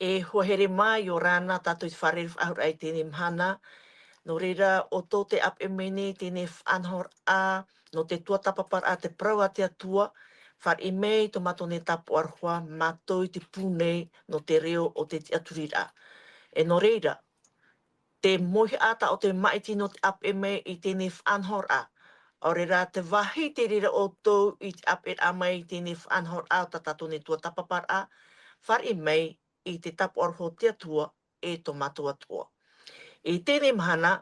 E hohere mai o rana tātou i whare ahur ai tēne mhana. No reira o tō te ap e mene tēne whanhor a, no te tua tapapar a te prau a te atua, whar i mei to mato ne tapu arhua, mātou i te pūnei no te reo o te aturira. E no reira, te mohi ata o te maiti no te ap e mei i tēne whanhor a. O reira te wahi te reira o tō i te ap e a mai tēne whanhor a o ta tātou ne tua tapapar a, whar i mei i te tapu arhua te atua e to mato atua. I tēne mahana,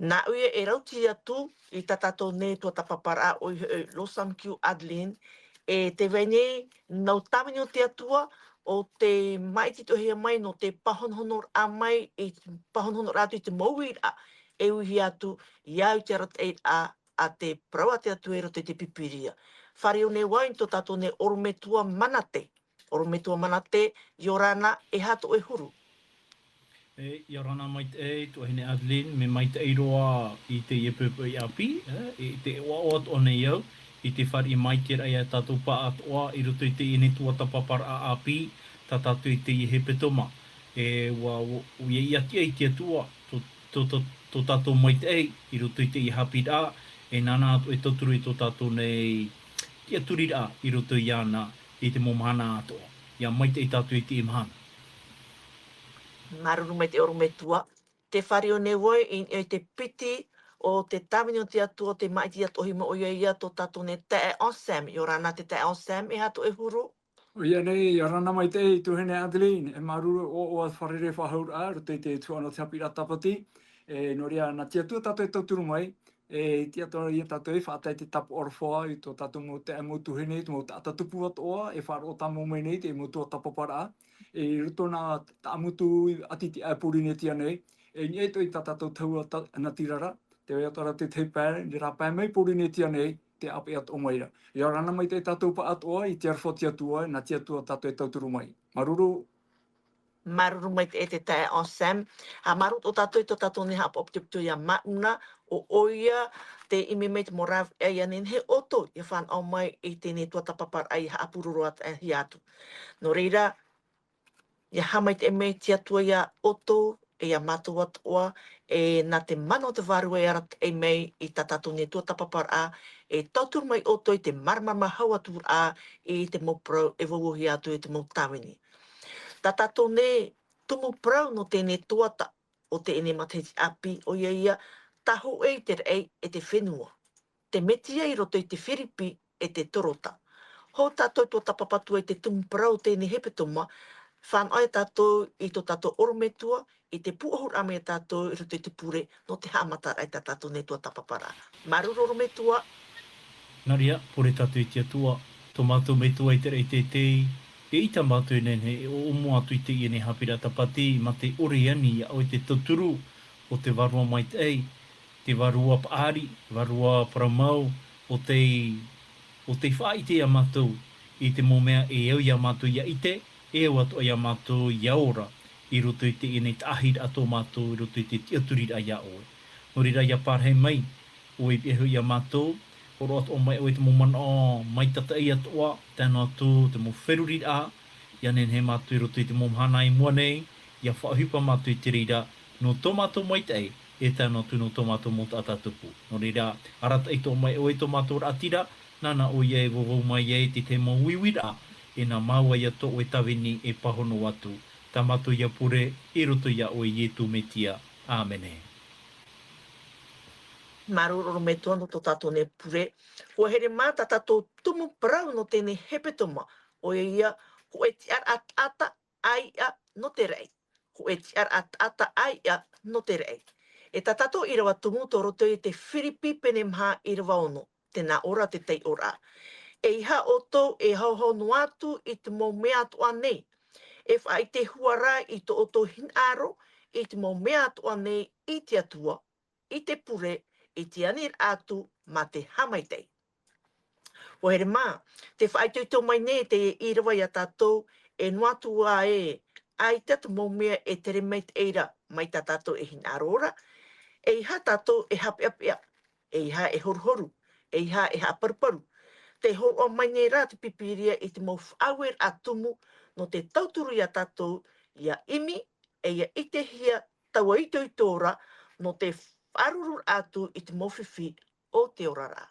nā uia e rauti atu i ta tātou ne tua tapapara o i Losam Q Adeline, e te venei nau tamini o te atua o te maiti tohia mai no te pahonhonor a mai, i pahonhonor atu i te mauir a, e uhi atu i au te arat e a te praua te atu e rote te pipiria. Whare o ne wain to tātou ne orometua manate. Orometua manate, i orana e hato e huru. Ia rana mai te tuahine Adeline, me mai te eiroa i te iepepe i api, i te oat o nei au, i te whare i mai kera ia tātou pa atoa, i roto i te ine tua tapapar a api, tā tātou i te i hepe toma. E ua ia i atia i te atua, tō tātou mai te ei, i roto i te i hapi rā, e nana atu e toturu i tō tātou nei te aturi rā, i roto i ana, i te momahana atoa. Ia mai te i tātou i te imahana. Maruru mai te orometua. Te whare o ne woi i te piti o te tamini o te atua o te maiti atu ohima o ia tō tātou ne te osam. I o rana te osam e hato e huru. O ia nei, i rana mai te ei tuhene Adeline, e maruru o wharere whahaur a, roto i te tuana te hapira tapati, e no rea na tia tua tātou e tauturu mai, e tia tua i tātou e whaatai te tapu orwha i tō tātou mo te amo tuhene, tō mo te atatupu atoa, e whare o tamo mai nei, te mo tua tapapara a, e roto nā amutu ati te aipurine tia nei, e ni eto i tā tātou taua na tirara, te wea tara te teipare, ni rā pai mai purine tia nei, te ape at o maira. Ia rana mai te tātou pa atoa, i te arwha te atua, na te atua tātou e tauturu mai. Maruru. Maruru mai te e te tae osam. A maru o tātou i tō tātou ne hapa optiptu ia mauna o oia te imi mei te morav e ia nen he oto i whan au mai i tēne tua tapapar ai haapururu at e hi atu. No reira, ia hamai te mei te atua ia oto e ia mātou atoa e nā te mano te waru e arat e mei i tā tātou ne tua tapapar a e tauturu mai oto i te marmama hau atur a i te mopro e wawuhi atu i te motamini. Tā tātou ne tumu prau no tēne tuata o te ene mateti api o ia taho e te rei e te whenua. Te metia i roto i te whiripi e te torota. Ho tātou tō tapapatu e te tumu prau tēne hepetoma, whanai tātou i tō tātou orometua, i te puahur ame tātou i roto i te pure no te hamatara i tā tātou ne tō tapapara. Maruru orometua. Naria, pore tātou i te atua, tō mātou metua i te rei te tei, e ita mātou nene, e o omo atu i te iene hapira tapati, ma te oreani au i te tauturu o te varua mai te ei, te varua paari, varua paramau, o te whaite a mātou, i te momea e au ia mātou ia ite, e au atu ia mātou ia ora, i roto i te iene tahir ato mātou, i roto i te tiaturira ia oe. Norira ia pārhei mai, o i pehu ia mātou, o roat o mai o te momana o mai tata i atoa, tēnā atu te mo wheruri a, ia nen he mātou i roto i te momhana i mua nei, ia whaahupa mātou i te rira, no tō mātou mai te ei, e tēnā atu no tō mātou mo te atatupu. No rira, arata i tō mai o e tō mātou ratira, nana o ia e wawau mai e te te mo wiwira, e nā maua ia tō o e tawini e pahono atu, tā mātou ia pure, e roto ia o i e tū metia. Āmene. Maruru me tonu tō tātou ne pure. Ko here mā tā tātou tumu parau no tēne hepetoma. O ia, ko e tiar ata aia no te rei. Ko e tiar ata aia no te rei. E tā tātou i rawa tumu tō roto i te whiripi pene mha i rawa ono. Tēnā ora te tei ora. E iha o tō e hauhau no atu i te mō mea atu anei. E whai te huara i tō o tō hinaro i te mō mea atu anei i te atua, i te pure, i te anir atu ma te hamaitei. O here mā, te whaitoi tō mai ne te i rawa i a tātou e nuatu a e ai tatu mōmea e tere mei te eira mai tā tātou e hinarora, e iha tātou e hape apea, e iha e horuhoru, e iha e haparuparu. Te horo o mai nei rā te pipiria i te mau whaawer atumu no te tauturu ia tātou ia imi e ia ite hia taua ito i tōra no te wharurur atu i te mowhiwhi o te orara.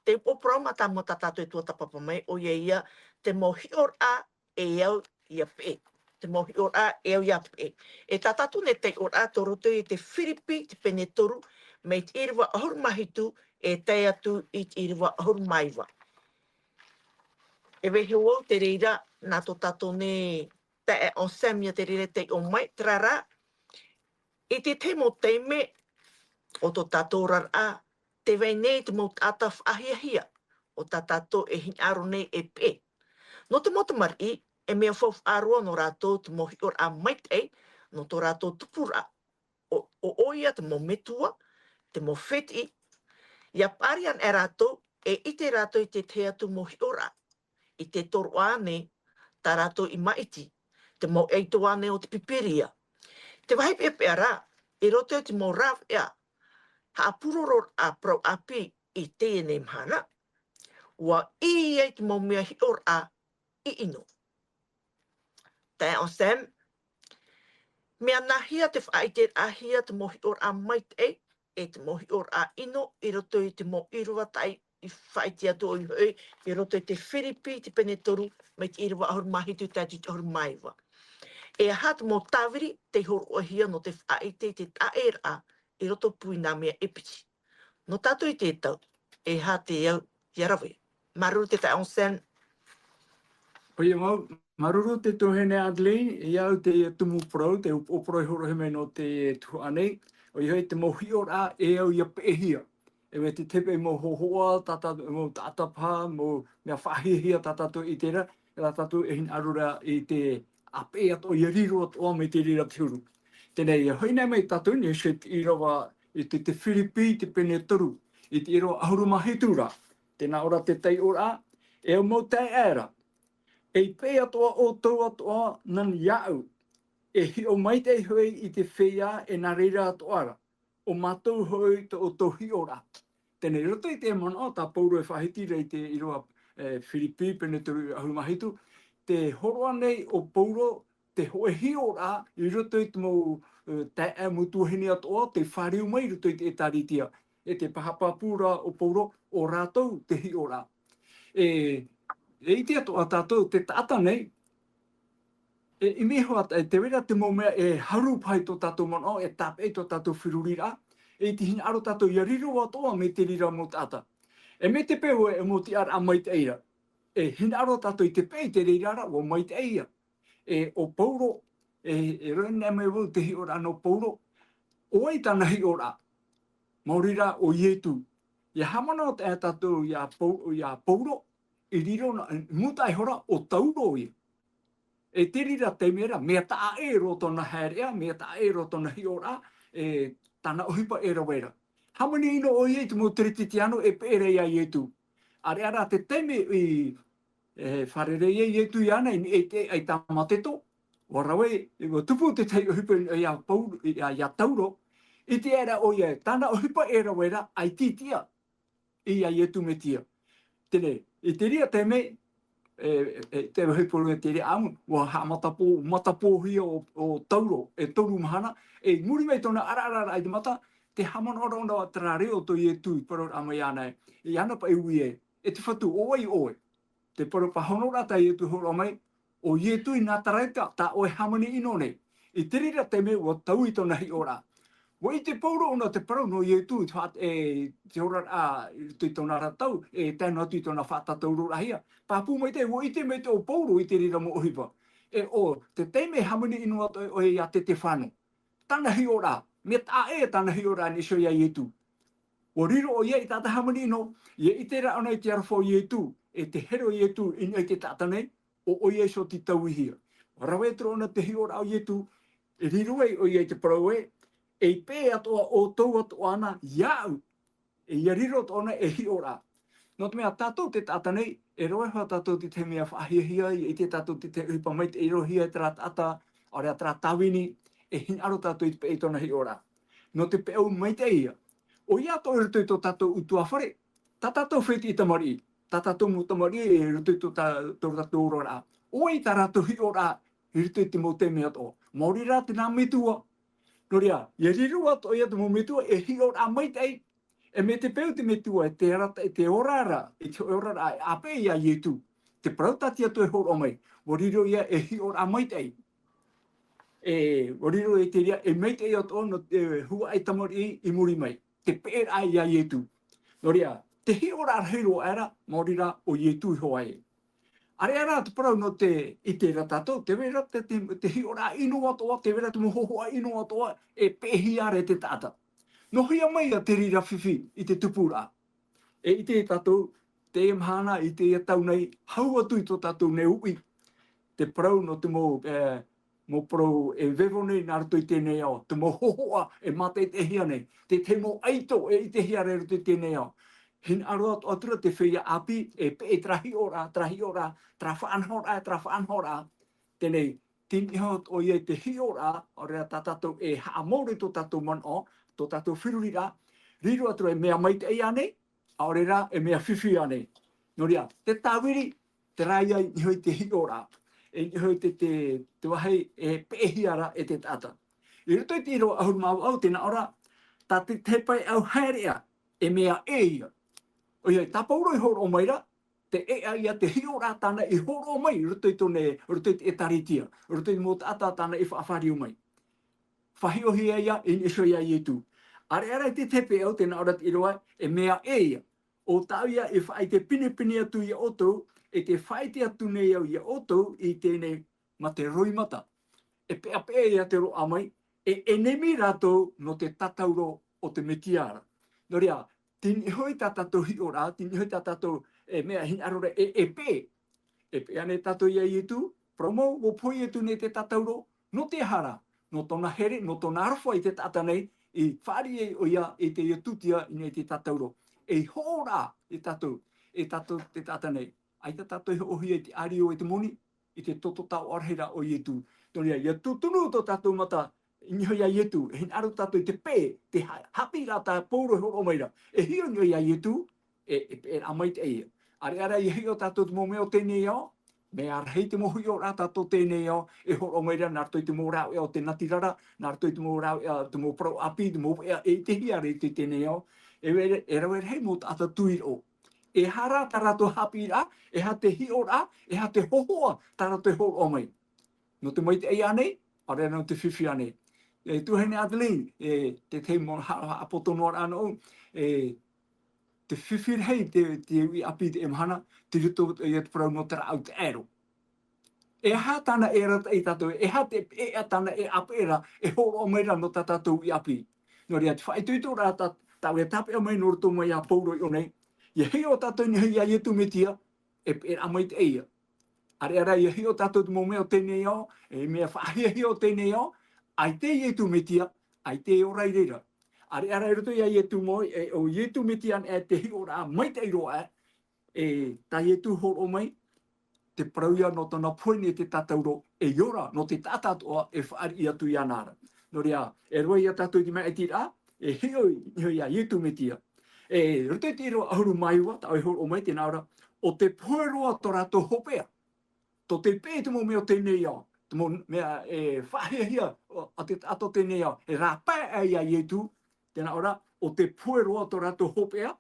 Te opora mata mo tātou e tua tapapa mai o ia te mohior a e au ia pe. Te mohior a e au ia pe. E tātou ne te or a toroto i te whiripi te pene toru me te iriwa ahur mahitu e te atu i te iriwa ahur maiwa. E wehe o te reira nā tō tātou ne te e o samia te reira te o mai trara i te te mo teime o tō tātou rara te wei nei te mo tātou whahiahia o tā tātou e hin aro nei e pe. No te motamari e mea whawh aroa no rātou te mohi or a maitei no tō rātou tupura o oia te mo metua, te mo wheti, ia parian e rātou e ite rātou i te te atu mohi ora. I te toru ane tā rātou i maiti, te mo eito ane o te pipiria. Te wahi pepe ara, i roto te mo rāw ea, ha apuroror a prau api i tēnei mhana, ua i te mo mea hi or a i ino. Tai o Sam, mea nahia te whaite ahia te mohi or a maite e te mohi or a ino i roto i te mo irua tai i whaite atu o i hoi i roto i te whiripi te pene toru me te irua ahur mahitu tatu te ahur maiwa. E hat mo tawiri te horo ahia no te whaite te taera i roto pui nā mea epiti. No tātou i tētau, e hate iau iarawe. Maruru te tai on Sam. Oi mau, maruru te tohene Adeline, e au te tumu prau, te uporoi horo heme no te tuanei, o i hoi te mohi ora e au ia peehia. E me te tepe mo hohoa, mo tatapa, mo mea whahihia tatatu i tera, e la tatu e hin arura i te ape ato i riro atoa me te rira tiuru. Tēnei, hoi nei mei tatu, ni se i rawa i te whiripi, te pene toru, i te iro ahurumahitura. Tēnā ora te tei ora, e au mo tei era. E pe atoa o tau atoa nan iau. E hi o mai te hui i te whea e nā reira atoara. O mātou hui te o tau hi ora. Tēnei roto i te mana o tā pauro e whahiti rei te iroa Whiripi, pene turu ahumahitu. Te horoa nei o pauro te hoe hi ora i roto i te mo te e mutuhini atoa, te whariu mai roto i te etaritia. E te pahapapura o pauro o rātou te hi ora. E ite atoa tātou, te tata nei, i miho ata, te wera te momea e haru pai tō tātou mana, e tāpei tō tātou whirurira, e te hina aro tātou ia riro atoa me te rira mo tata. E me te peo e mo te ara a mai te eira. E hina aro tātou i te pei te reirara o mai te eira. E o pauro, e rene me wau te hi ora no pauro, o ei tāna hi ora, maurira o ietu. Ia hamana o te tātou ia pauro, i riro na mutai hora o tauro ia. E te rira te mera, mea taa e roto na harea, mea taa e roto na hiora, e tana ohipa e rawera. Hamani ino o ie te mo tirititiano e pere ia ietu. Are ara te teme i wharere ietu iana e te ai tamateto. Warawe, i go tupu te tei ohipa ia tauro, i te era o ie, tana ohipa e rawera ai titia i ia ietu me tia. Tene, i te ria te me, te wahipuru e te rea amu, wa ha matapo hia o tauro, e tauru mahana, e muri mei tona ararara ai te mata, te hamana ora ona wa tarareo to i e tui, paro amai anai, i ana pa e ui e te whatu oe, te paro pa honora ta i e tu horo mai, o i e tui nā taraita, ta oe hamani ino nei, i te ria te me wa tau i tona hi ora. Wa i te pauro ona te parau no i e tū, te ora tui tona ratau, e tēnā tui tona whātatau rorahia. Pāpū mai te, wa i te me te o pauro i te rira mo ohipa. E o, te teime hamani inu ato o e a te whanu. Tāna hi ora, me tā e tāna hi ora ni so ia i e tū. O riro o ia i tāta hamani ino, ia i te ra ana i te arafo i e tū, e te hero i e tū, ina i te tāta nei, o ia so ti tau i hia. Rawe tro ana te hi ora o i e tū, e riro e o ia i te parau e pē atoa o tau atoa ana iau, e ia riro tōna e hi ora. No te mea tātou te tāta nei, e roe hoa tātou te te mea whahiahia, i te tātou te te uhipa mai te irohia e tera tata, area tera tawini, e hin aro tātou i te pē tōna hi ora. No te pē au mai te ia, o ia tō rutu i tō tātou utua whare, tā tātou wheti i tamari, tā tātou mu tamari e rutu i tō tātou urora. Oi tarato hi ora, hirto te mo te mea to. Mauri rā te nā metua. No rea, ia riru atu ia te mo metua, e hi ora mai tei. E me te peu te metua, te rata, te orara, te orara, ape ia ietu. Te prautati atu e horo mai. Wariro ia e hi ora mai tei. Wariro e te rea, e mei tei atu no te hua ai tamari i muri mai. Te pēra ia ietu. No rea, te hi ora hiro era, maurira o ietu i hoa e. Are ara te parau no te i te ratato, te vera te hi ora ino atoa, te vera te mohohoa ino atoa, e pehi are te tata. No hia mai a te rira whiwhi i te tupura. E i te tatou, te emhana i te atau nei, hau atu i tō tatou ne ui. Te parau no te mo parau e vevo nei nā rato i tēnei ao, te mohohoa e mata i te hia nei, te mo aito e i te hia re rato i tēnei ao. Hin aroa atura te whia api e pe trahi ora, tra whaanhora, tenei, tini hot o ie te hi ora, o rea tātou e haamore tō tātou man o, tō tātou whirurira, riro atura e mea mai te ei ane, a ore rā e mea whiwhi ane. No rea, te tāwiri, te raia i hoi te hi ora, e hoi te wahei e pehi ara e te tata. I rito i te iro ahur mau au, tēnā ora, tā te pai au haerea, e mea e ia. O ia, tā pauro i horo o maira, te ea ia te hio rā tāna i horo o mai, ruto i tōne, ruto i te etaritia, ruto i mō tātā tāna i whaafari o mai. Whahio hi ia, i nisho ia i tu. Are ara i te tepe au, tēnā ora te iroa, e mea e ia. O tāu ia, e whai te pine atu i oto, e te whai te atu nei au i oto, i tēne ma te roimata. E pea pea ia te roa mai, e nemi rātou no te tatauro o te metiara. No rea, tini hoi tātou hi ora, tini hoi tātou e mea hin arora e pē. E pē ane tātou ia i tu, promo, wo poi e tu nei te tatauro, no te hara, no tōna here, no tōna arwha i te tata nei, i whāri e o ia e te iatutia i nei te tatauro. E hōrā e tātou te tata nei. Ai ta tātou i ohi e te ario e te moni, i te toto tau arhera o i tu. Tōnia, ia tūtunu tō tātou mata, inyo ia ietu, e hin aru tātou te pē, te hapi rā tā pōro horo maira. E hio inyo ia ietu, e amai te eia. Ara i hio tātou te mō meo tēnei ao, me arhei te mohu o rā tātou tēnei ao, e horo maira, nā rātou i te mō rāu e o te natirara, nā rātou i te mō rāu e te mō prau api, te mō e te hia re te tēnei ao, e rau e rei mō tātou tuir o. E hara tā rātou hapi rā, e ha te hio rā, e ha te hohoa tā rātou horo o mai. No te mai te eia nei, ara no te whiwhi ane. E tuhene Adeline, te te mo apotono ar ano, te whiwhi hei te ui api te emhana, te rito i te parau no tera au te ero. E ha tāna e rata i tātou, e ha te e a tāna e apera, e horo o meira no tā tātou i api. No rea, te whaituito rā tāu e tape o mai no rito mai a pauro i o nei, i hei o tātou ni hei a ietu metia, e amai te eia. Ara i hei o tātou te mō meo tēnei ao, e mea whaahia hei o tēnei ao, ai te ietu metia, ai te o rai reira. Ara i roto ia ietu moi, o ietu metia e te hi o rā mai te iroa ta ietu horo mai, te parauia no tōna poine te tatauro, e iora no te tātātoa e whaari i atu i anara. No rea, e roi ia tātou ki mea e tira, e heo ia ietu metia. E roto i te iro ahuru maiua, ta oi horo mai tēnā ora, o te poeroa tō rātou hopea. Tō te pē te mō meo tēnei ao, te mō mea e whahia ato tēnei ao, e rā pae ai a ietu, tēnā ora, o te poeroa tō rātou hopea,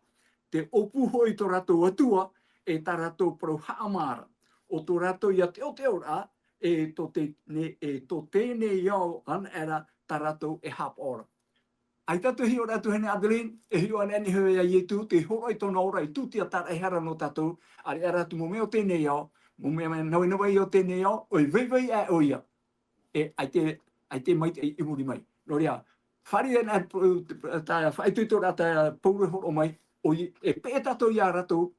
te opuhoi tō rātou atua, e tā rātou parau haamara. O tō rātou ia teo rā, tō tēnei ao an era tā rātou e hap ora. Ai tātou hi o rātou hene Adeline, e hi o ane ani hoi a ietu, te horoi tōna ora i tūtia tāra e hara no tātou, ari a rātou mō meo tēnei ao, mō mea nawe i o tēnei ao, oi vei e oia. Ai te mai te i muri mai. No rea, whari e nā whaituito rā tā paure horo mai, e pē tātou i a rātou,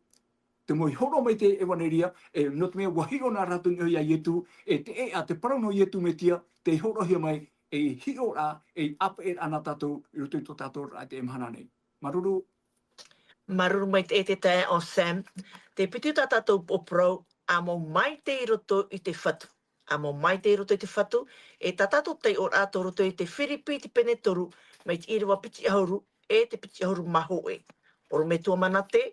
te moi horo mai te ewaneria, e no te mea wahiro nā rātou ni a ietu, e te ea te parano ietu me tia, te horo hia mai, e hio rā, e apa e ana tātou, i roto i tō tātou rā te emhana nei. Maruru? Maruru mai te tae o Sam. Te pitu tā tātou o prau, a mo mai te i roto i te whatu. A mo mai te i roto i te whatu, e tā tātou tei o rātou roto i te whiripi te pene toru, mai te iriwa piti ahuru, e te piti ahuru maho e. Oro me tua mana te,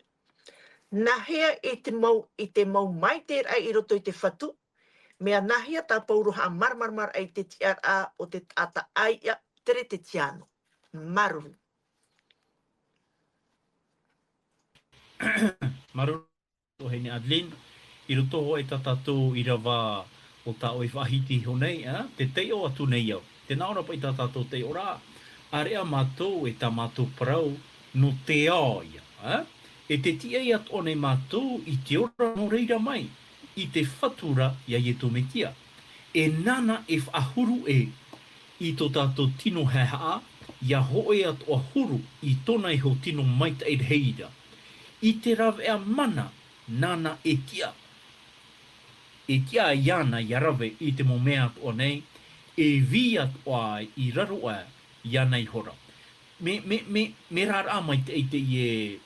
nā hea i te mau mai te rai i roto i te whatu, Mea nahia ta pauruha marmarmar ai te tiar a o te ata ai ia tere te tiano. Maru. Maru o hene Adeline, i roto ho e tatatou i rawa o ta o i whahiti honei, te teo atu nei au. Te naora pa i tatatou te ora, a rea mātou e ta mātou parau no te ao ia. E te tia i atu o nei mātou i te ora no reira mai, i te whatura ia i to metia. E nana e whahuru i tō tātou tino heha, ia hoe atu a huru i tōna i ho tino maita e heira. I te rawe a mana, nana e tia. E tia a iana i rawe i te momea atu o nei, e vi atu ai i raru a iana i hora. Me rara mai te ie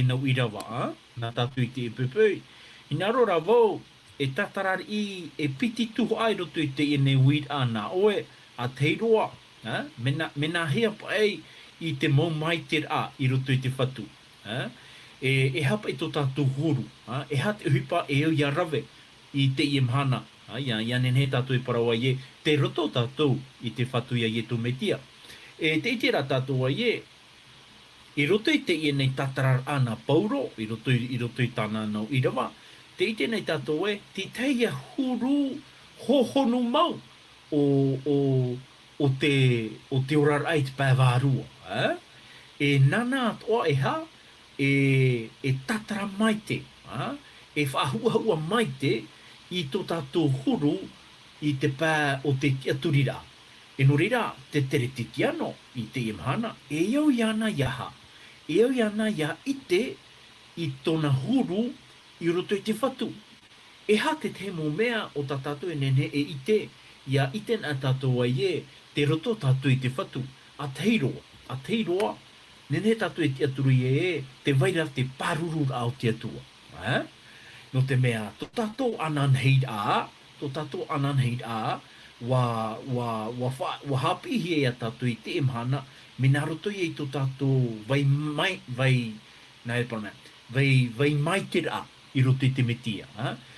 nau i rawa, nā tātu i te e pepei. I nā rora vau, e tatarari i e piti tuho ai roto i te ie ne wīt ana oe, a teiroa, me nā hea pai i te mau mai te a i roto i te whatu. E hapa i tō tātou huru, e hate uhipa e au ia rawe i te ie mhana, ia nene tātou i parawa ie, te roto tātou i te whatu ia ie tō metia. E te itira tātou a ie, i roto i te ie nei tatarar ana pauro, i roto i tāna nau i rawa, te ite nei tātou e, te teia huru hohonu mau o te orar ai te pāwārua. E nana atoa e ha, e tatara maite, e whahuahua maite i tō tātou huru i te pā o te tiaturira. E no rira, te tere te tiano i te imhana, e au iana iaha, e au iana ia ite i tōna huru i roto i te whatu. E ha te te mo mea o tā tātou e nene e ite, ia ite nā tātou ai e, te roto tātou i te whatu, a teiroa, nene tātou e te aturu i te waira te paruru au te atua. No te mea, tō tātou anan heid a, wa hapihi e a tātou i te imhana, me nā roto i tō tātou vai mai te rā i roto i te metia.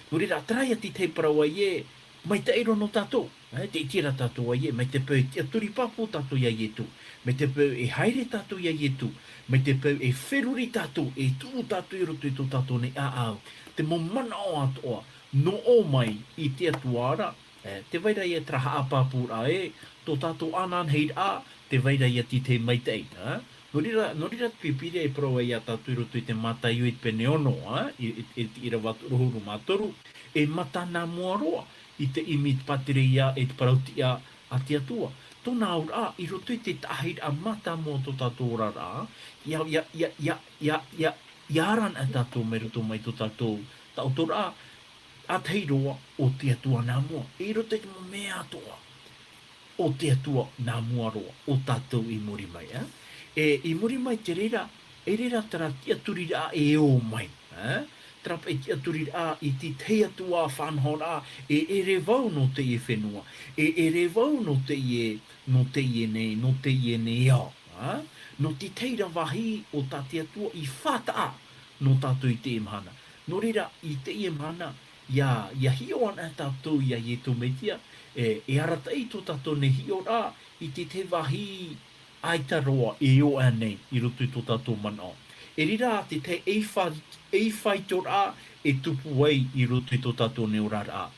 No reira, trai ati te parawa i mai te eiro no tātou, te itira tātou ai mai te pau te aturi papo tātou ia i tu, mai te pau e haere tātou ia i tu, mai te pau e wheruri tātou, e tū tātou i roto i tō tātou nei au, te momana o atoa, no o mai i te atuara, te waira i e traha a pāpura tō tātou anan heid a, te waira i ati te mai te eina. No rira pipire e proa i a tātou i roto i te mātai ui pene ono, i rawatu rohuru mātoru, e mata nā mua roa, i te imit patire ia e te parautia a te atua. Tōna aura, i roto i te tahid a mata mo tō tātou rara, ia aran a tātou me roto mai tō tātou tautora, a teiroa o te atua nā mua. I roto i te mo mea atoa, o te atua nā mua roa, o tātou i muri mai. I muri mai te reira, e reira tara te aturira e o mai. Trapa e te aturira i te te atua whanhora, e ere vau no te e whenua, e ere vau no te e nei au. No te teira wahi o tā te atua i whata no tātou i te imhana. No reira, i te imhana, ia hio ana tātou ia i tō metia, e arata i tō tātou ne hio rā, i te wahi aitaroa e o anei i roto i tō tātou mana. E rira te e whaitor a e tupu ai i roto i tō tātou ne ora rā.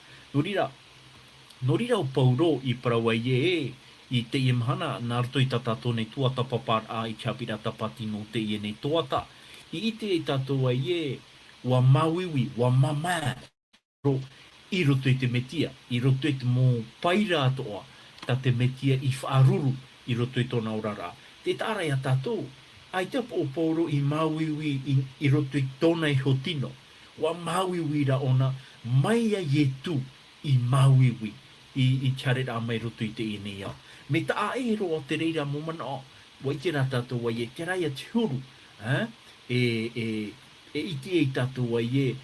No rira o pauro i parawai i te imhana, nā roto i tā tātou nei tuata papar a i chapira tapati no te ie nei tuata. I ite i tātou ai wa mawiwi, wa mamā, i roto i te metia, i roto i te mō paira atoa, ta te metia i whaaruru i roto i tōna orara. Te tāra ia tātou, ai te o pauro i mawiwi i roto i tōna i hotino, wa mawiwi ra ona, mai a tu i mawiwi, i charera mai roto i te ine ia. Me ta e roa te reira mo mana o, wa i te rā tātou wa te raia te huru, e iti e tātou wa ia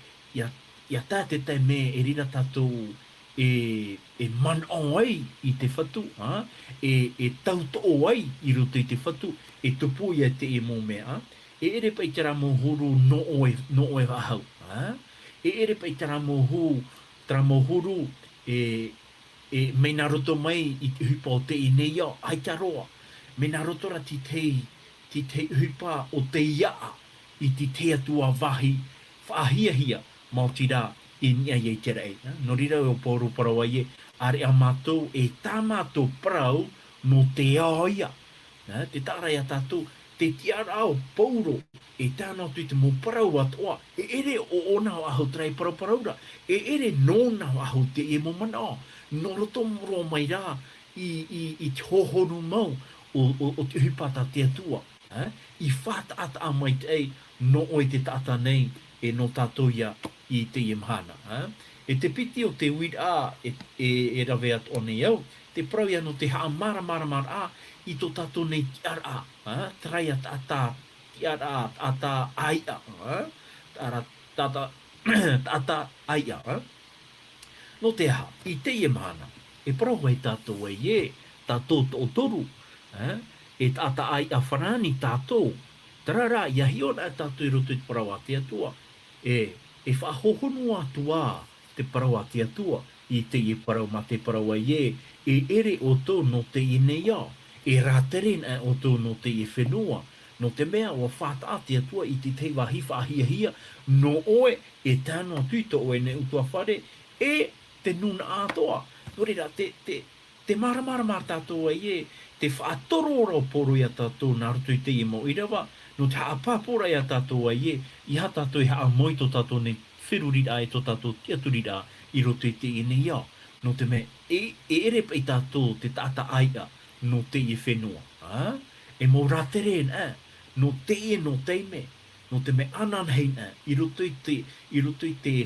tā te tai me e rira tātou e man o ai i te whatu, e tauto o ai i roto i te whatu, e tupu ia te e mō mea, e ere pai te rā mō huru no oe ahau, e ere pai te rā mō hu Tramohuru me nā roto mai i te hupa o te inei au, ai ta roa. Me nā roto ra ti te hupa o te iaa i ti te atua wahi whaahiahia Mātira i nia iei te rei. No rira o pōru parawa ie, are a mātou e tā mātou parau no te aia. Te tārai a tātou, te tiara o pauro, e tāna tui te mō parau atoa, e ere o ona o ahu trai parau-paraura, e ere nōna o ahu te e mo mana, no roto moro mai rā i te hohoru mau o te hupata te atua. I whātaata a mai te ei, no oi te tata nei, e no tātou ia i te imhana. E te piti o te wira e rawe at o nei au, te parau ia no te haa mara a, i tō tātou nei tiara a, trai at ata tiara ata aia, tata aia. No te ha, i te imhana, e parau ai tātou ai e, tātou tō toru, e tata aia whanani tātou, tarara, ia hiona tātou i roto i te parau a te atua, e whahohonu atua te parau a te atua, i te i parau ma te parau ai e ere o tō no te inei au, e rāteren o tō no te i whenua, no te mea o whata a te atua i te te wahi whahia, no oe e tāno tuito oe ne utua whare, e te nuna atoa. No reira, te maramara tātou ai te whaatorora o poro ia tātou nā rutu i te i mo irawa, no te haapapora ia tātou ai i ha tātou i haa moi tō tātou ne whirurira e tō tātou tiaturira i roto i te inei au. No te me, e ere pei tātou te tata aia no te i whenua. E mō rātere no te e no te me, no te me ananheina i roto i te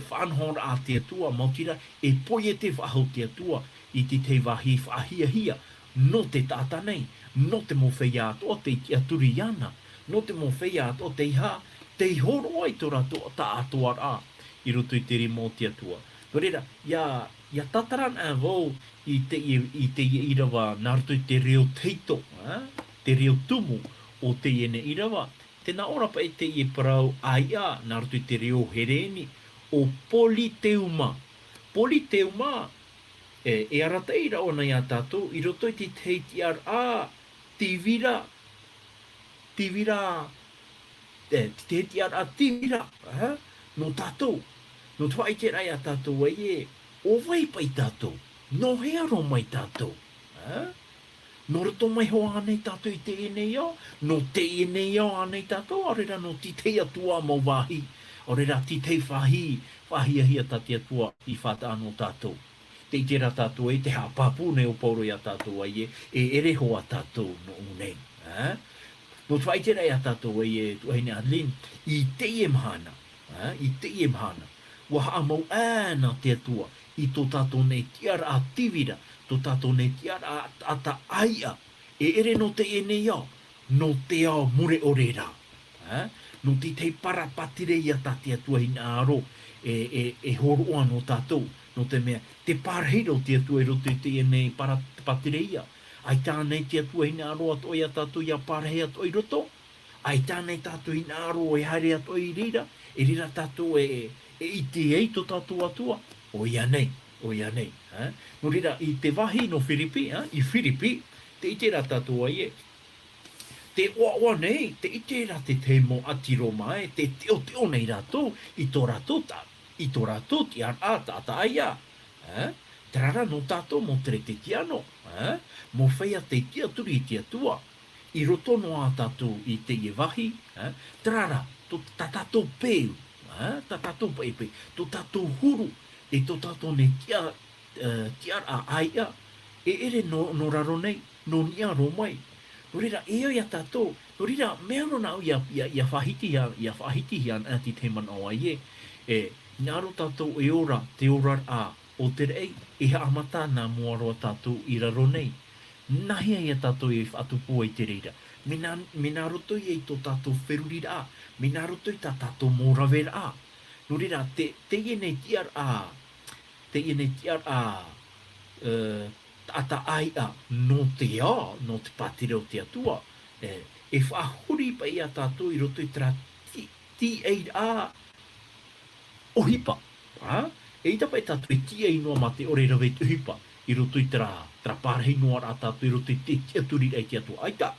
whanhora a te atua, Mātira, e poi e te whahau te atua i te wahi whahiahia, no te tata nei, no te mo whea atoa te tiaturi ana, no te mo whea atoa te iha, te horo ai tō rato ta atoa rā, i roto i te rimo te atua. Korera, ia tataran a vau i te irawa nā roto i te reo teito, te reo tumu o te ene irawa, tēnā ora pa e te i parau aia nā roto i te reo hereni o Politeuma. Politeuma, e arata ira o nei a tātou, i roto i te teiti ar a tivira, te teiti ar a tivira, no tātou. No tua i te rai a tātou ai o vai pai tātou, no hea ro mai tātou. No roto mai hoa anei tātou i te enei au, no te enei au anei tātou, orera no ti te atua mo wahi, orera ti te whahia tati atua i whata anō tātou. Te i tera tātou te hapapu ne o pauro i a tātou ai e ere hoa tātou no unei. No tua i te rai a tātou ai tuaine Adeline, i te imhana, wa haamau āna te atua i tō tātou nei tiara a tivira, tō tātou nei tiara a ata aia, e ere no te enei au, no te au mure o rera. No te te parapatire i a te atua i nā aro, e horoa no tātou, no te mea, te parhiro te atua i roto i te enei parapatire ia. Ai tānei te atua i nā aro ato i a tātou i a parhe ato i roto, ai tānei tātou i nā aro e haere ato i rira, e rira tātou e iti ei tō tātou atua, o ia nei. No rira, i te wahi no Whiripi, i Whiripi, te itera tātou ai te oa nei, te itera te mo atiro mai, te teo nei rātou, i tō rātou ti ar a tāta aia. Trara no tātou mo tere te tiano, mo whaia te tiaturi i te atua, i roto no a tātou i te i wahi, trara, ta tātou peu, ta tātou peipe, tō tātou huru, e tō tātou ne tiar a aia, e ere no raro nei, no nia ro mai. No rira, e o ia tātou, no rira, mea no nau ia whahiti hian ati te mana o ai ngaro tātou e ora, te ora a, o te rei, e amata nā muaroa tātou i raro nei. Nahia ia tātou e whatupu ai te reira. Mina roto i tō tātou wherurira a, mina roto i tā tātou mōrawera a. No rira, te ienei tiar a, ata ai a, no te pātire o te atua, e whahuri pa i a tātou i roto i tera ti eir a, ohipa, E ita pai tātou e tia inoa ma te ore rawe te hipa, i roto i tra pārhei noa rā tātou, i roto i te tia turi ai tia tua. Aita,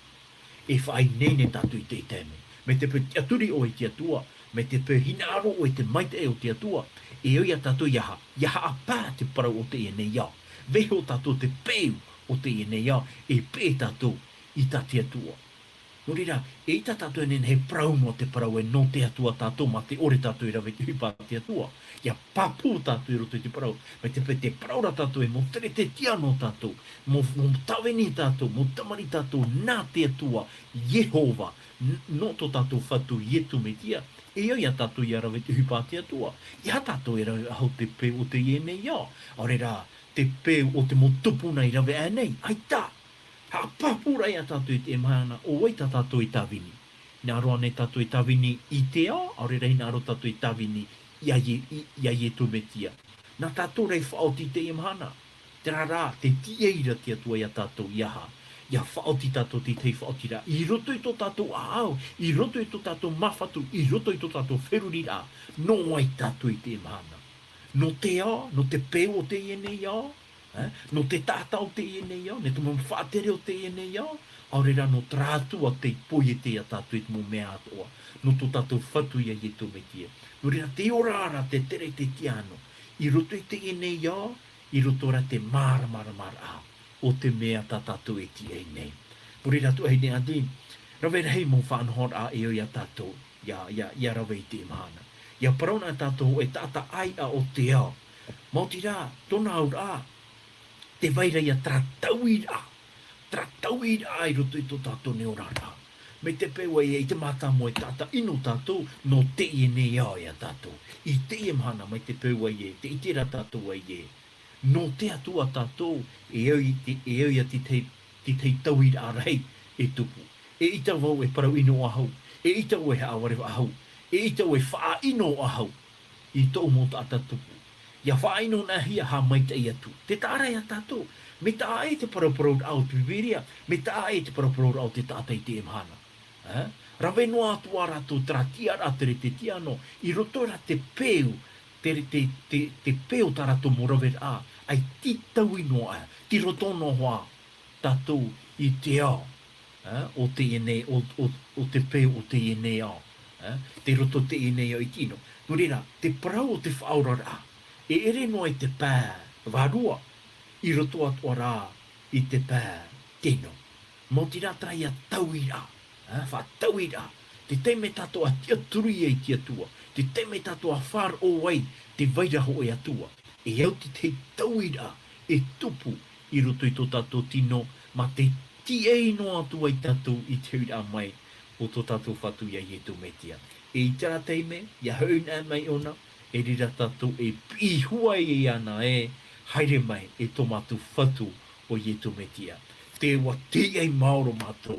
e whaai nene tātou i te tēme. Me te pe tia turi o i tia tua, me te pe hinaro o i te maita e o tia tua, e oi a tātou iaha a pā te parau o te e nei au. Veho tātou te peu o te e nei au, e pē tātou i tā tia tua. No rira, e ita tātou enen he prau no te parau e no te atua tātou, ma te ore tātou i rawe te hipa te atua. Ia papu tātou i roto i te parau. Me te pe te praura tātou e mo tere te tiano tātou, mo taweni tātou, mo tamari tātou, nā te atua, Jehova, no to tātou whatu ietu me tia, e oi a tātou i rawe te hipa te atua. Ia tātou i rawe ahau te pe o te iene ia. Aurera, te pe o te mo tupuna i rawe anei. Aita! Ha papura ia tātou i te mahana, o wai tātou i tawini. Nā roa nei tātou i tawini i te ao, aurera hina aro tātou i tawini ia ye tu metia. Nā tātou rei whaoti te i mahana. Te rara, te tieira te atua ia tātou iaha. Ia whaoti tātou te tei whaoti rā. I roto i tō tātou aau, i roto i tō tātou mawhatu, i roto i tō tātou wheruri rā. No wai tātou i te mahana. No te ao, no te peo o te iene ao, no te tātau te iene iau, ne te mo whaatere o te iene iau, aurera no trātua te poie te a tātou e te mo mea atoa, no tō tātou whatu ia i tō metia. No rira te orara te tere te tiano, i roto i te iene iau, i roto ra te mara a, o te mea tā tātou e ti ei nei. No rira tu ei ne adi, rawe rei mo whanhor a e o ia tātou, ia rawe i te mahana. Ia parauna tātou e tāta ai a o te ao. Mauti rā, tōna au rā, te vaira ia tratauira i roto i tō tātou ne orara. Me te pewa i te mata mo e tāta ino tātou, no te i ne iau ia tātou. I te i mahana mai te pewa i te itera tātou ai e. No te atua tātou, e au ia ti tei tauira a rei e tupu. E ita wau e parau ino ahau, e ita wau e haware ahau, e ita wau e wha ino ahau, i tō mo tāta tupu. Ia whaino na hia ha mai te atu. Te tāra ia tātou. Me tā e te paraparau au te pipiria. Me tā e te paraparau au te tātai te emhana. Rawe noa atua rātou tra tia rātere te tiano. I roto ra te peu. Te peu tā rātou mo rawe a. Ai ti taui noa. Ti roto no hoa tātou i te ao. O te ene, o te peu o te ene ao. Te roto te ene ao i tino. No rira, te parau o te whaura rā. E ere noa i te pā, varua, i roto atua rā, i te pā, tino. Mo tira trai a tauira, whatauira, te teime tātou a tia turi e tia tua, te teime tātou a whar o wai, te vairaho e atua. E au te tauira, e tupu, i roto i tō tātou tino, ma te tiei noa atua i tātou i te ura mai, o tō tātou whatu ia i e tō metia. E i tara teime, ia hauna mai ona, e rira tātou e pihua e ana e haere mai e tō mātou whatu o i e tō metia. Te wa te ei maoro mātou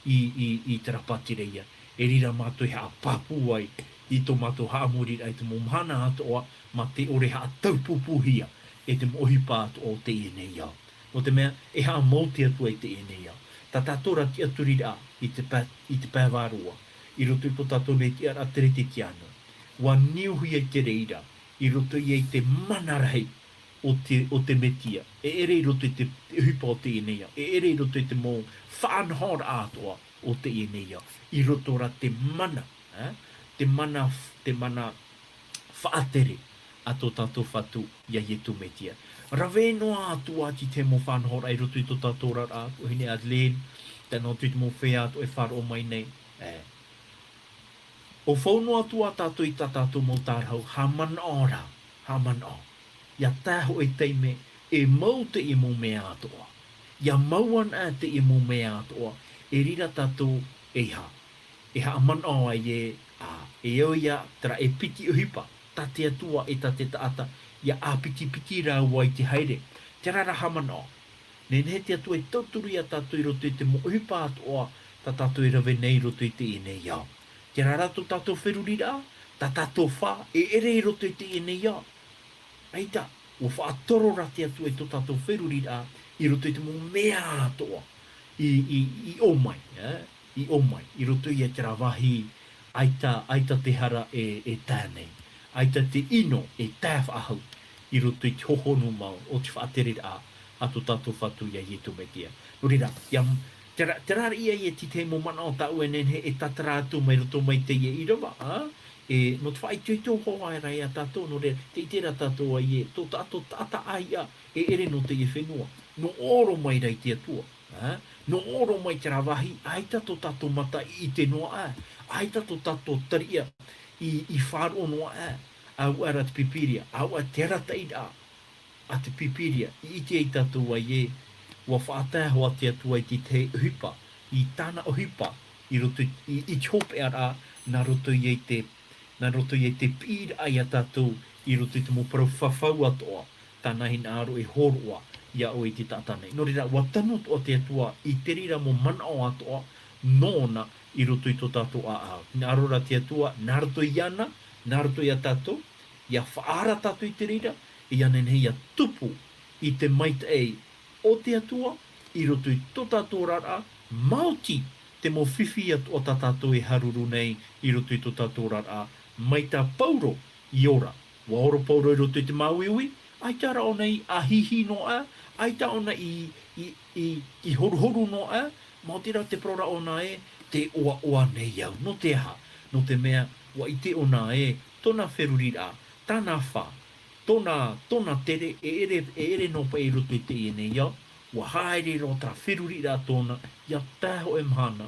i tarapatereia. E rira mātou hea papu ai i tō mātou haamuri ai te momhana atoa ma te ore haa taupupuhia e te mohipa atoa o te iene iau. No te mea, e haa mauti atua i te iene iau. Tā tātou ra tia turira i te pāwarua. I roto i tō tātou me tia ra tere te tiano. Wa niuhi e te reira, i roto i te manarei o te metia. E ere i roto i te hupa o te ineia. E ere i roto i te mō whanhor atoa o te ineia. I roto ra te mana, te mana whaatere a tō tātou whatu ia i tu metia. Rawe noa atua ti te mō whanhor ai roto i tō tātou rara o hine Adelaide, tēnā tu te mō whea ato e wharo mai nei. O whauno atua tātou i tā tātou mō tārhau, ha mana ora, ha mana o. Ia tāho e teime, e mau te i mō mea atoa. Ia mauan a te i mō mea atoa, e rira tātou e ha. E ha mana o ai e oia tera e piti uhipa, tā te atua e tā te taata, ia a piti rā wai te haere. Te rara ha mana o. Nene te atua e tauturu ia tātou i roto i te mō uhipa atoa, tā tātou i rawe nei roto i te ine iau. Te rara tō tātou wheruri rā, tā tātou whā, e ere i roto i te ene ia. Aita, o whaatoro rati atu e tō tātou wheruri rā, i roto i te mō mea atoa, i omai, i omai, i roto i e te rawahi, aita te hara e tānei, aita te ino e tā whaahau, i roto i te hohonu mau o te whaatere a atu tātou whatu ia i tu me tia. No rira, te rara ia i ti te mo mana o tau e nene e tatara atu mai roto mai te ia i rawa, no te whai tui tō hoa e rai a tātou, no rira, te itera tātou ai e, tō tātou tata ai a, e ere no te e whenua, no oro mai rai te atua, no oro mai te rawahi, ai tato tātou mata i te noa ai tato tātou taria i whāro noa au ara te pipiria, au a te ratai a te pipiria, i te ei tātou ai e, wa whātai hoa te atua i te hupa, i tāna o hupa, i roto, i te hope ara, nā roto i te pīra ai a tātou, i roto i te moparau whawhau atoa, tāna hin aro e horoa, ia o i te tātanei. Nō rira, wa tanut o te atua, i te rira mo mana o atoa, nōna, i roto i tō tātou a. Nā rora te atua, nā roto i ana, nā roto i a tātou, ia whaara tātou i te rira, i ana nei a tupu i te maita ei o te atua, i roto i tō tātou rara, Māoti te mo whiwhi o tā tātou e haruru nei, i roto i tō tātou rara, maita pauro i ora. Wa oro pauro i roto i te mauiui, ai tā rao nei a hihi noa, ai tā ona i horuhoru noa, mō te rau te prora ona e, te oa nei au, no te aha, no te mea, wa i te ona e, tōna wherurira, tāna wha, tōna tere, e ere no pa i roto i te i nei au, wa haere ro tā wherurira tōna, ia tāho e mhana,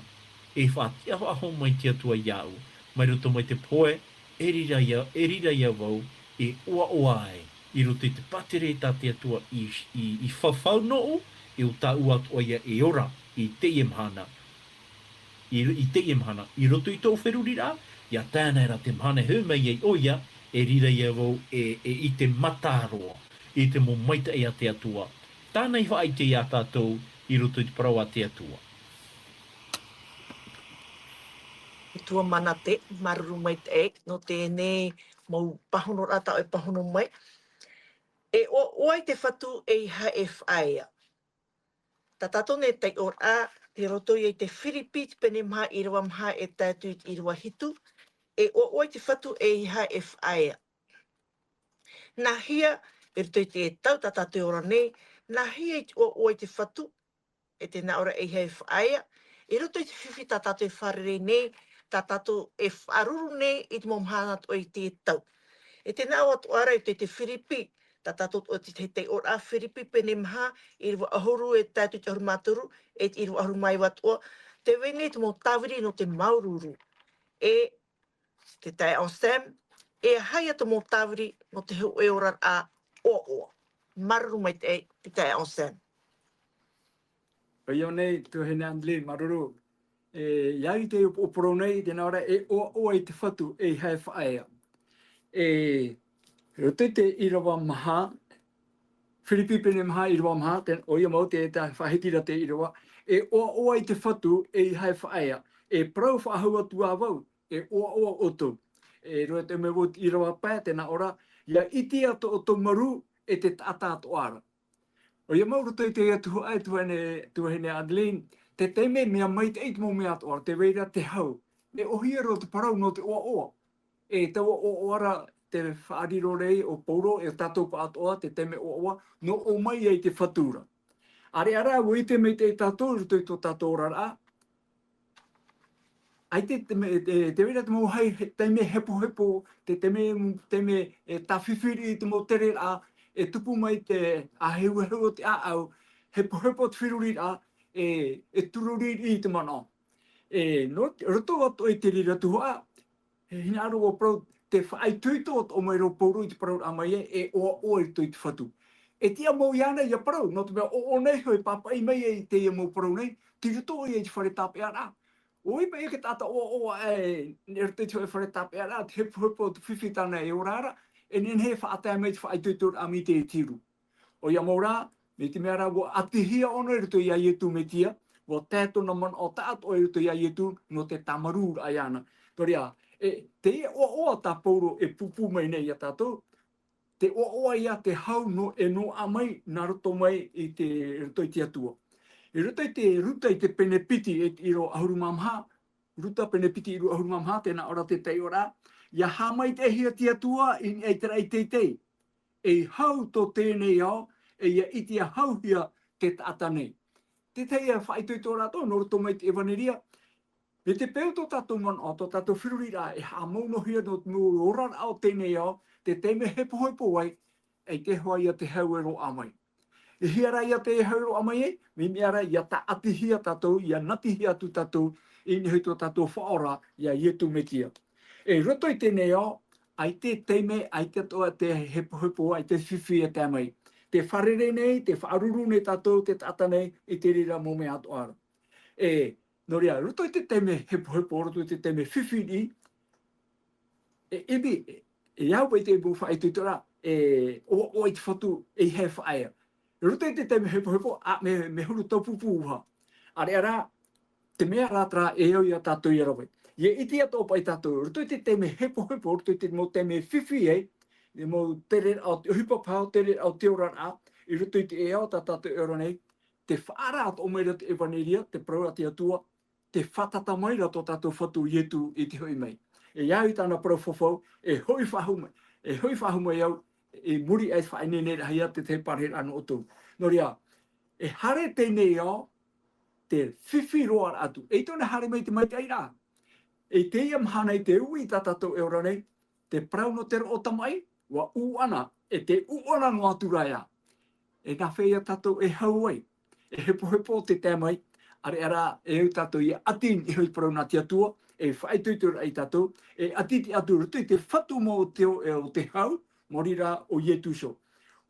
e whāti aho mai te atua iau, mai roto mai te poe, e rira ia wau, e oa e, i roto i te patere tā te atua i whawhau noo, e o tā uat oia e ora, i te mhana, i te mhana, i roto i tō wherurira, ia tēnei ra te mhana humei ei oia, e rira ia wau, i te mataroa, i te mo maita e a te atua. Tānei whaai te ia tātou, i roto i te parau a te atua. Tua mana te, maruru mai te e, no tēnei mau pahono rata o e pahono mai. E oai te whatu e iha e whaia. Ta tato ne tei or a, te roto i te whiripi, pene maha i rawa maha e tātu i rawa hitu, e oai te whatu e iha e whaia. Nā hia, e roto i te tau, ta tato ora nei, nā hia i oai te whatu, e te nā ora e iha e whaia, e roto i te whiwhi ta tato e wharere nei, ta tato e wharuru nei i te momhanat o i te tau. E te nā atu ara i te whiripi, ta tato o te ora whiripi pene maha, i rwa ahuru e tātu te ahurumaturu, e i rwa ahuru mai watoa, te wene te mo tawiri no te maururu. E te tai on Sam, e haia te mo tawiri no te hu e ora a o. Maruru mai te tai on Sam. Ia nei, tu hene andle, maruru. Iai te oporo nei, tēnā ora e oa i te whatu e hei whaea. Roto te irawa maha, whiripi pene maha irawa maha, o ia mau te whahitira te irawa, e oa i te whatu e hei whaea. E prau whahau atu a wau, e oa oto. Roa te me wot irawa pā, tēnā ora, ia iti ato o tō maru e te tata ato ara. O ia mau roto i te atu ai tuhene Adeline, te teime mea mai te eit mo mea ato ara, te weira te hau. E ohia ro te parau no te oa. E taua oara te whaariro rei o Pauro, e tātou pa ato te teime oa, no o mai ei te whatura. Are ara, wo i te mei te tātou, roto i tō tātou rara. Ai te weira te mo hai teime hepo, te teime tawhiwhiri i te mo tere a, e tupu mai te aheu o te aau, hepo te whiruri a, e tururi i te mana. No, roto ato i te rira tuhua, hina aro o prau, te whaai tuito o mai ro Pauro i te parau a mai e oa i te whatu. E tia mau iana i a parau, no te mea o nei hoi papai mai e te ia mau parau nei, ti roto i e te whare tape ara. O ipa e ke tata oa ne roto i te whare tape ara, te hepo te whiwhitana e orara, e nen he whaatai mai te whaai tuito a mi te e tiru. O ia mau rā, me te mea rā, wo atihia ono i roto i a ietu me tia, wo tētona man o tāto i roto i a ietu no te tamaru ai ana. Toria, te ia oa tā Pauro e pupu mai nei a tātou, te oa ia te hau no e no a mai nā roto mai i te roto i te atua. E roto i te ruta i te penepiti i ro ahuru mamha, ruta penepiti i ro ahuru mamha, tēnā ora te tei ora, ia ha mai te hia te atua i ei tera i teitei. e hau tō tēnei au, e ia iti a hau hia te tata nei. Te tei a whaitoi tō rato, noro tō mai te evaneria, me te peo tō tātou man o, tō tātou whirurira, e ha mauno hia no oran au tēnei au, te teime hepo hepo wai, e te hoa ia te hauero amai. E hiara ia te hauero amai e, me miara ia ta ati hia tātou, ia nati hia tu tātou, i ni hui tō tātou whaora, ia ietu me tia. E roto i tēnei au, ai te teime, ai te toa te hepo hepo, ai te whiwhi e te amai. Te wharere nei, te whaaruru nei tātou, te tata nei, i te rira mō me ato ara. E, no rea, roto i te teime hepo hepo, roto i te teime whiwhi ni, e ibi, e au pai te buwha i tutora, e o i te whatu, e he whaia. Roto i te teime hepo hepo, a me huru tau pupu uha. Are ara, te mea rātara e au ia tātou i arawe. Ie iti ato pai tātou, roto i te teime hepo hepo, roto i te mo teime whiwhi e, i mo tere au te hupa pāo, tere au te oran a, i roto i te e au tā tātou e ora nei, te whaara ato o meira te evaneria, te praura te atua, te whatata maira tō tātou whatu ietu i te hui mei. E iau i tāna parau whawhau, e hui whahu mai au, e muri ai whainene haia te te parher anu o tō. No rea, e hare tēnei au, te whiwhi roar atu. E tōna hare mai te mai te aira. E te ia mhana i te ui tā tātou e ora nei, te prau no te ro tamai, wa uana, e te uana no atu raia. E nā whea tātou e hau ai, e hepo hepo te tēmai, are ara e au tātou i atin i hui parau nā te atua, e whaituitura ai tātou, e atiti atu rutu i te whatu mō teo e o te hau, morira o Ietu so.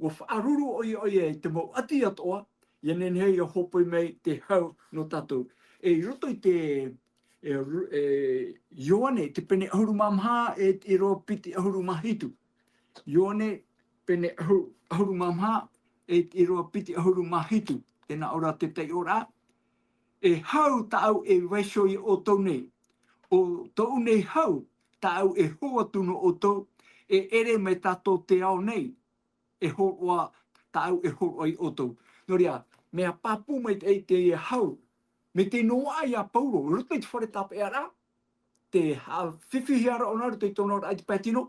O whaaruru oi e te mō ati atoa, ia nenei o hopoi mei te hau no tātou. E roto i te Ioane, te pene ahuru mamha e roa piti ahuru mahitu. Ioane, pene ahuru mamha e roa piti ahuru mahitu. Tēnā ora te tei ora. E hau tāu e waiso i o tau nei. O tau nei hau, tāu e hoa tuno o tau, e ere me tātou te ao nei. E hoa tāu e hoa i o tau. No rea, mea pāpū mai te e hau, me te noa i a pauro, ruto i te whare tape ara, te whiwhihi ara o nā ruto i tōna ora ai te pētino,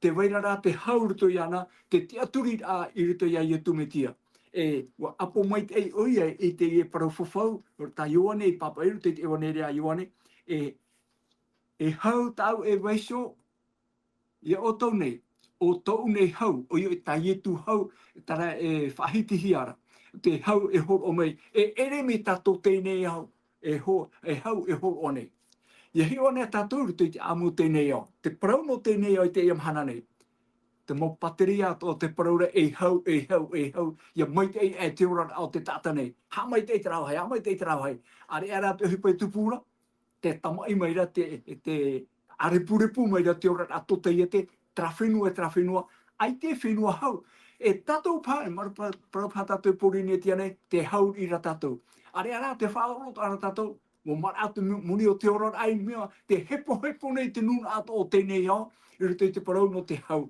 te wairara te hau ruto i ana, te tiaturi a i ruto i a Ietu me tia. E wa apo mai te ei oia i te e parau whawhau, ta Ioane i papa i ruto i te ewanere a Ioane, e hau tau e waiso, i o tau nei, o tau nei hau, o i ta Ietu hau, tara e whahitihi ara. Te hau e hor o mei, e ere me tato tēnei au, e hau e hor o nei. Ia hi o nei tato ruto i te amu tēnei au, te parau no tēnei au i te iamhana nei. Te mo pateria o te paraura e hau, ia mai te e te oran au te tata nei. Ha mai te rauhai, ha mai te rauhai. Are ara te hipai tupura, te tamai maira, te arepurepu maira te oran ato te ia te trawhenua, ai te whenua hau. E tātou pā, e marapau pā tātou porine tia nei, te hau i ra tātou. Are ara te whaoroto ara tātou, mo mara atu muni o te oran ai mea, te hepo nei te nuna ato o tēnei au, i ruto i te parau no te hau.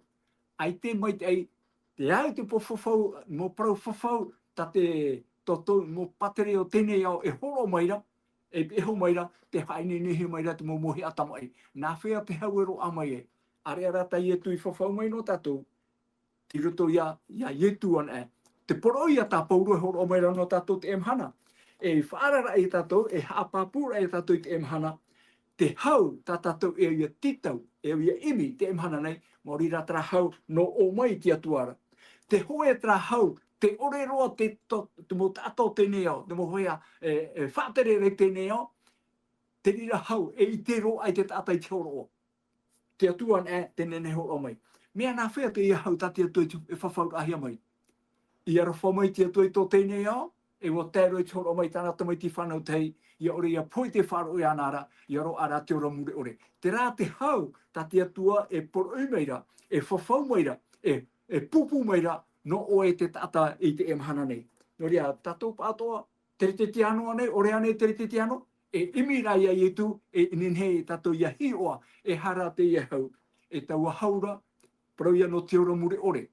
Ai te mai te ai, te au te po whawhau, mo parau whawhau, ta te toto, mo patere o tēnei au, e horo maira, e peho maira, te haine nehe maira, te mo mohi atamai. Nā whea te hauero amai e. Are ara ta Ietu i whawhau mai no tātou, ti roto ia Ietu an e. Te poro ia tā pauru e horo maira no tātou te emhana. E whaarara e tātou, e haapapura e tātou i te emhana, te hau tā tātou e ia titau, e ia imi te emhana nei, mori rā tra hau no o mai ti atuara. Te hoe tra hau, te ore roa te mo tātou tēnei au, te mo hoea whātere re tēnei au, te rira hau e i te roa ai te tātai te horo o. Te atuan e te nene ho o mai. Mea nā whea te ia hau tāti atu e whawhau ahia mai. I ara whamai te atu i tō tēnei au, e o tēro i te horo o mai tāna tamai ti whanau tei, ia ore ia poi te wharo i anara, ia ro ara te ora mure ore. Te rā te hau, tāti atua e poroi meira, e whawhau meira, e pupu meira, no oe te tata i te emhana nei. No rea, tātou pātoa, tere te tiano anei, ore anei tere te tiano, e imi rai a Ietu, e ninhei tātou ia hioa, e hara te ia hau, e taua haura, parau ia no te ora mure ore.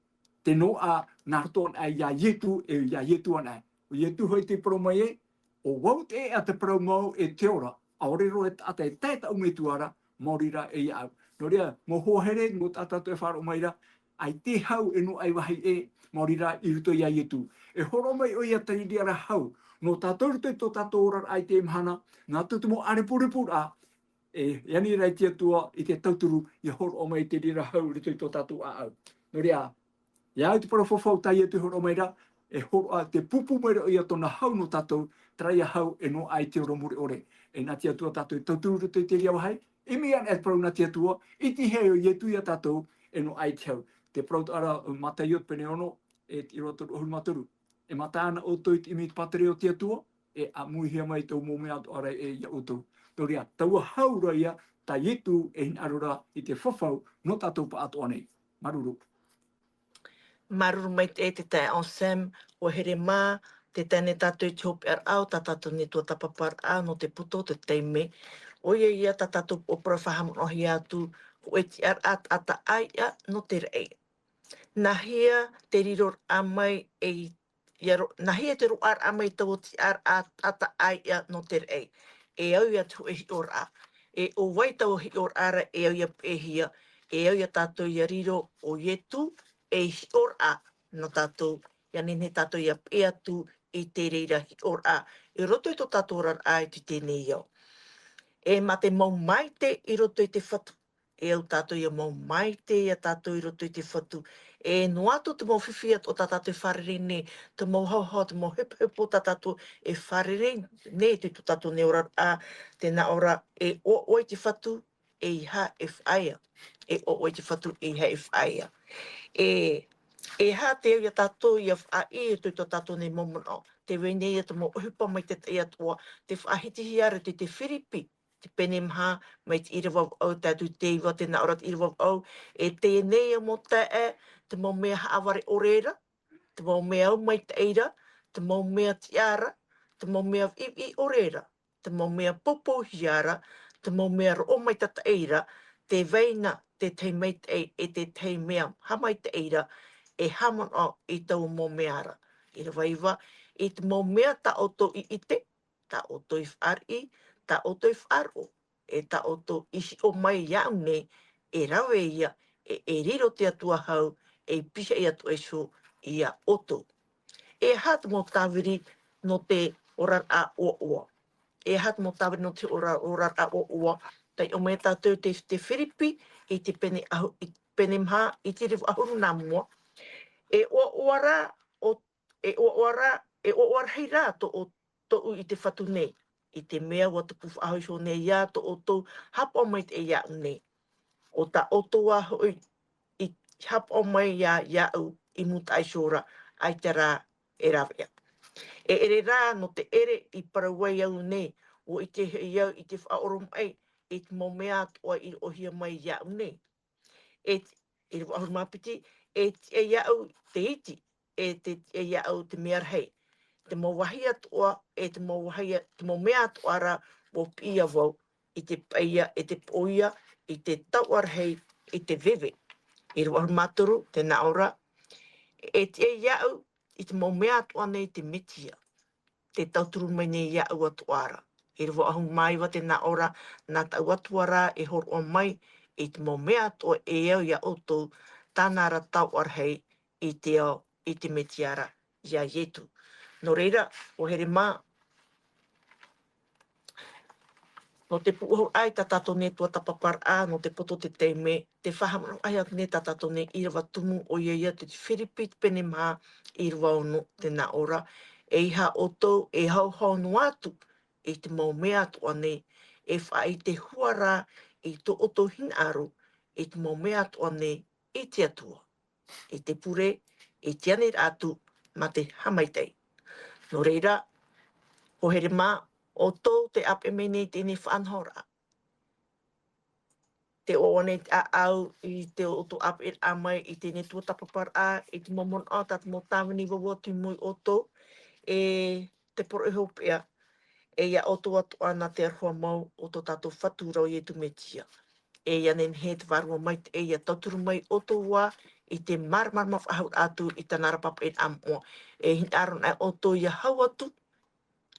Te no a nārton a ia Ietu, e ia Ietu anei. O Ietu hoi te parau e, o wau te a te parau mau e te ora, a ore ro e tata e tēta umetuara, maurira e iau. No rea, mo hohere, mo tātou e wharo maira, ai te hau e no ai wahi e, maori rā i ruto ia i tu. E horo mai o ia tai ria ra hau, no tātou te to tātou ora ai te imhana, nā tutu mo arepurepu a, e yani rai tia tua i te tauturu, i horo o mai te rira hau ruto i to tātou a au. No rea, ia te para whawhau tai e te horo mai ra, e horo a te pupu mai ra o ia tona hau no tātou, trai a hau e no ai te oromure ore. E nā tia tua tātou i tauturu ruto i te ria wahai, i mi an e parau nā tia tua, i ti heo i e tu ia tātou, e no ai te hau. Te parau ara mata iot pene ono, e i roto o maturu. E mata ana o toit i mi patere o tia tua, e a muihia mai tau mō mea ara e ia o tau. Tau rea, taua haura ia, ta itu e hin arura i te whawhau no tātou pa ato anei. Maruru. Maruru mai te tai on Sam, o here mā, te tane tātou i te hopi ar au, tā tātou ni tua tapapar au no te puto, te teime. O ia tā tātou o profahamu o hi atu, o e ti ar ata aia no te rei. Nahia te riror amai e nahia te ro ar amai tau ti ar ata aia no te rei. E au ia tu e hi or a. E o wai tau hi or ara e au ia pehia. E au ia tātou ia riro o ietu e hi or a no tātou. Ia nene tātou ia pea tu i te reira hi or a. E roto i to tātou rar a i te nei au. E ma te mau maite i roto i te whatu. E au tātou ia mau maite ia tātou i roto i te whatu. E no ato te mau whiwhiat o tā tātou wharere ne, te mau hauhau, te mau hepo tā tātou e wharere ne, te tu tātou ne ora a, tēnā ora e o i te whatu e iha e whaia. E o i te whatu e iha e whaia. E ha te au ia tātou ia wha i tu tō tātou ne momono. Te wene ia te mau uhupa mai te ia tua, te whaahitihi ara te whiripi. Te pene mha, mai te irawaw au, tātou te iwa, te naorat irawaw au, e tēnei mo te mau mea haaware orera, te mau mea au mai te eira, te mau mea tiara, te mau mea i orera, te mau mea popo hiara, te mau mea ro mai tata eira, te veina, te tei mai te e te tei mea hamai te eira, e haman o i tau mau meara. Irawaiwa, e te mau mea ta oto i ite, ta oto i whari, ta oto i wharo, e ta oto isi o mai iau ne, e rawe ia, e riro te atua hau, e pisha ia tu esu ia oto. E hat mo tawiri no te orar a o. E hat mo tawiri no te orar a o. Tai o mea tātou te whiripi, i te pene, i pene mha, i te rewu ahuru nā mua. E oara, e oara hei rā to i te whatu nei. I te mea wa te pufu aho so nei ia to o tō hapa mai te ia nei. O ta otoa hoi i hapa mai ia iau i muta ai sora ai te rā e rawea. E ere rā no te ere i parawai au nei o i te iau i te whaorom ai i te mo mea toa i ohia mai iau nei. E whaorom mapiti e iau te iti e iau te mea hei. Te mo wahia toa e te mo mea toa ra o pia wau i te paia, e te poia, i te tauarhei, i te vewe. I rua maturu, te naora, e te iau i te mo mea toa nei te mitia. Te tauturu mai nei iau atuara. I rua ahu maiwa te naora, nā tau atuara e horo o mai, i te mo mea toa e au ia oto, tānara tauarhei i te mitiara ia ietu. No reira, o here mā, no te puho ai ta tato ne tua tapapar a, no te poto te teime, te whahamano ai at ne ta tato ne i rawa tumu o ia te whiripi pene mā i rawa ono te na ora, e iha o tau e hau no atu i te mau mea toa ne, e wha i te huara i to oto hin aro, i te mau mea toa ne i te atua, i te pure, i te ane atu, ma te hamaitei. No reira, ho here mā, o tō te ape mene tēne whanhora. Te o ane a au i te o tō ape a mai i tēne tua tapapar a, i te momon a, tat mō tāwini wawa tu mui o tō, e te poro e hopea, e ia o tō atu ana te arhua mau o tō tātou whaturau i tu metia. E ia nen he te warua mai te e ia tauturu mai o tō wā, i te marmarma whahau atu i tā narapapa e amoa. E hin aron ai o tō ia hau atu,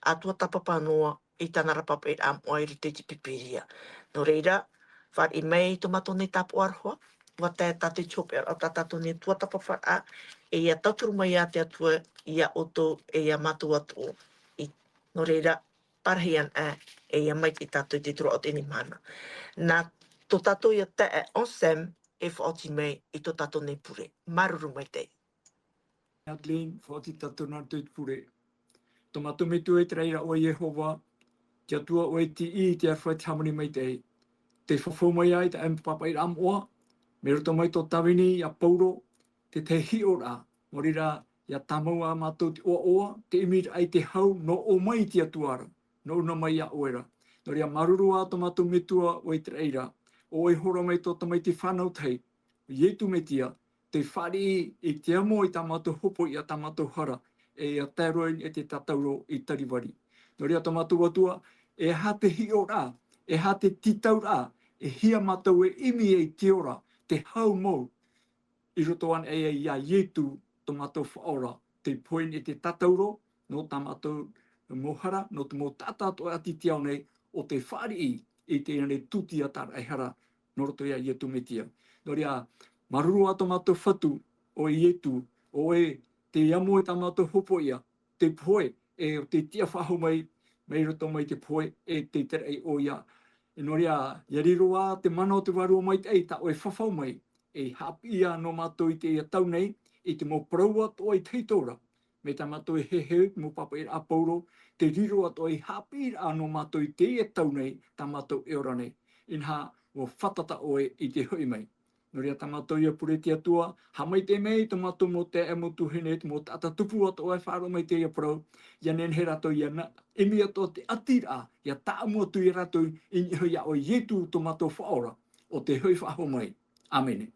atua tapapanoa i tā narapapa e amoa i rite te pipiria. No reira, whar i mei tomato nei tapu arhua, wata e tate chope o tatato ne tua tapa whara e ia taturu mai a te atua ia oto e ia matu atu i no reira parahian e ia mai i tato te turo o te nimana. Nā to tato ia te e onsem e whaoti mei i to tato ne pure. Maruru mai te. Adeline, whaoti tato nā te pure. Tō matu me tu e te reira o Yehova, kia tua o e ti i te arwhai te hamani mai te. Te whawhau mai ai te papa i ram oa, me roto mai tō tawini a Pauro, te hi o rā, morira ia tamau a mātou te oa oa, te imir ai te hau no o mai te atuara, no una mai a oera. No ria maruru a tō mātou me tua o e te reira, o e hora mai tō tamai te whanau tei, ietu me tia, te whari i te amo i tā mātou hopo i a tā mātou hara, e a tēroin e te tatauro i tariwari. No ria tō mātou atua, e ha te hi o rā, e ha te titau rā, e hia mātou e imi e te ora, te hau mou, i roto an e ia ietu tō mātou whaora, te poin e te tatauro, no tā mātou mohara, no te mō tātātou ati te au nei, o te whari i te ane tuti a tāra e hara, no roto ia ietu me tia. No ria, maruru a tō mātou whatu, o ietu, o e te amo e tā mātou hopo ia, te poe, e o te tia whahu mai, mei roto mai te poe, e te tere o ia. E no ria, ia riroa te mana o te waru o mai te ei, ta o e whawhau mai, e hapia no mātou i te ia tau nei, i te mō praua to i teitora, me tā mātou e hehe, mō papa i a Pauro, te riroa to i hapia no mātou i te ia tau nei, tā mātou e ora nei, inha o whatata oe i te hui mai. No ria tā mātou ia pure te atua, ha mai te mei, tā mātou mō te e mō tuhine, te mō tata tupu ato e whāro mai te ia prau, ia nen he rato ia na, emi ato te atira, ia tā mua tu i rato i niho ia o ietu tō mātou whaora, o te hui whaho mai. Amene.